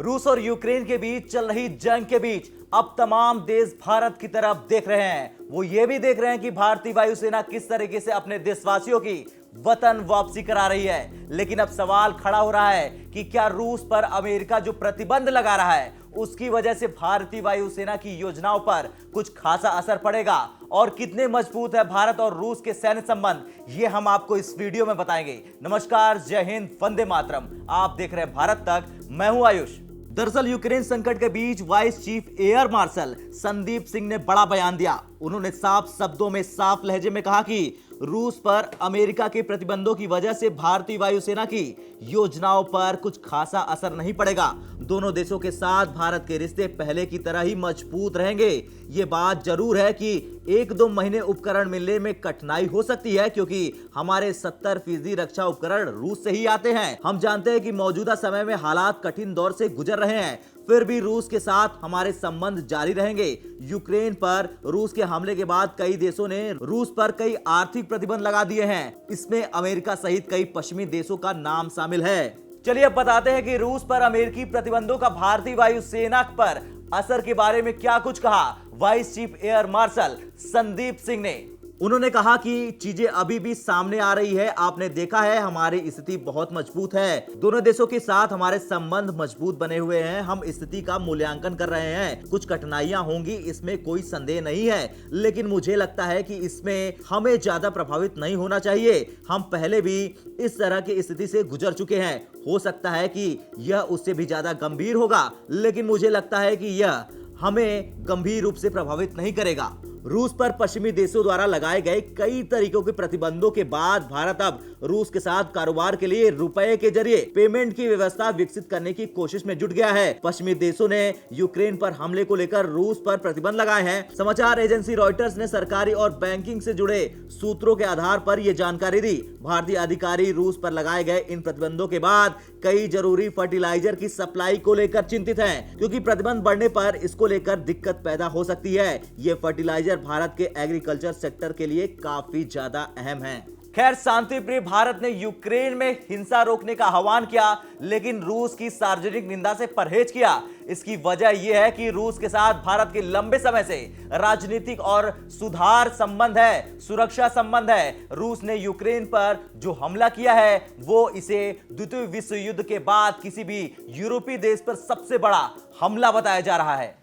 रूस और यूक्रेन के बीच चल रही जंग के बीच अब तमाम देश भारत की तरफ देख रहे हैं। वो ये भी देख रहे हैं कि भारतीय वायुसेना किस तरीके से अपने देशवासियों की वतन वापसी करा रही है। लेकिन अब सवाल खड़ा हो रहा है कि क्या रूस पर अमेरिका जो प्रतिबंध लगा रहा है उसकी वजह से भारतीय वायुसेना की योजनाओं पर कुछ खासा असर पड़ेगा और कितने मजबूत है भारत और रूस के सैन्य संबंध, ये हम आपको इस वीडियो में बताएंगे। नमस्कार, जय हिंद, वंदे मातरम। आप देख रहे हैं भारत तक, मैं हूं आयुष। दरअसल यूक्रेन संकट के बीच vice chief air marshal Sandeep Singh ने बड़ा बयान दिया। उन्होंने साफ शब्दों में साफ लहजे में कहा कि रूस पर अमेरिका के प्रतिबंधों की वजह से भारतीय वायुसेना की योजनाओं पर कुछ खासा असर नहीं पड़ेगा। दोनों देशों के साथ भारत के रिश्ते पहले की तरह ही मजबूत रहेंगे। ये बात जरूर है कि 1-2 महीने उपकरण मिलने में कठिनाई हो सकती है, क्योंकि हमारे 70% रक्षा उपकरण रूस से ही आते हैं। हम जानते हैं कि मौजूदा समय में हालात कठिन दौर से गुजर रहे हैं, फिर भी रूस के साथ हमारे संबंध जारी रहेंगे। यूक्रेन पर रूस के हमले के बाद कई देशों ने रूस पर कई आर्थिक प्रतिबंध लगा दिए हैं। इसमें अमेरिका सहित कई पश्चिमी देशों का नाम शामिल है। चलिए अब बताते हैं कि रूस पर अमेरिकी प्रतिबंधों का भारतीय वायुसेना पर असर के बारे में क्या कुछ कहा vice chief air marshal Sandeep Singh ने। उन्होंने कहा कि चीजें अभी भी सामने आ रही है। आपने देखा है हमारी स्थिति बहुत मजबूत है। दोनों देशों के साथ हमारे संबंध मजबूत बने हुए हैं। हम स्थिति का मूल्यांकन कर रहे हैं। कुछ कठिनाइयां होंगी, इसमें कोई संदेह नहीं है, लेकिन मुझे लगता है कि इसमें हमें ज्यादा प्रभावित नहीं होना चाहिए। हम पहले भी इस तरह की स्थिति से गुजर चुके हैं। हो सकता है कि यह उससे भी ज्यादा गंभीर होगा, लेकिन मुझे लगता है कि यह हमें गंभीर रूप से प्रभावित नहीं करेगा। रूस पर पश्चिमी देशों द्वारा लगाए गए कई तरीकों के प्रतिबंधों के बाद भारत अब रूस के साथ कारोबार के लिए रुपए के जरिए पेमेंट की व्यवस्था विकसित करने की कोशिश में जुट गया है। पश्चिमी देशों ने यूक्रेन पर हमले को लेकर रूस पर प्रतिबंध लगाए हैं। समाचार एजेंसी रॉयटर्स ने सरकारी और बैंकिंग से जुड़े सूत्रों के आधार पर यह जानकारी दी। भारतीय अधिकारी रूस पर लगाए गए इन प्रतिबंधों के बाद कई जरूरी फर्टिलाइजर की सप्लाई को लेकर चिंतित हैं, क्योंकि प्रतिबंध बढ़ने पर इसको लेकर दिक्कत पैदा हो सकती है। ये फर्टिलाइजर भारत के एग्रीकल्चर सेक्टर के लिए काफी ज्यादा अहम है। खैर, शांति प्रिय भारत ने यूक्रेन में हिंसा रोकने का आह्वान किया, लेकिन रूस की सार्वजनिक निंदा से परहेज किया। इसकी वजह यह है कि रूस के साथ भारत के लंबे समय से राजनीतिक और सुधार संबंध है, सुरक्षा संबंध है। रूस ने यूक्रेन पर जो हमला किया है वो इसे द्वितीय विश्व युद्ध के बाद किसी भी यूरोपीय देश पर सबसे बड़ा हमला बताया जा रहा है।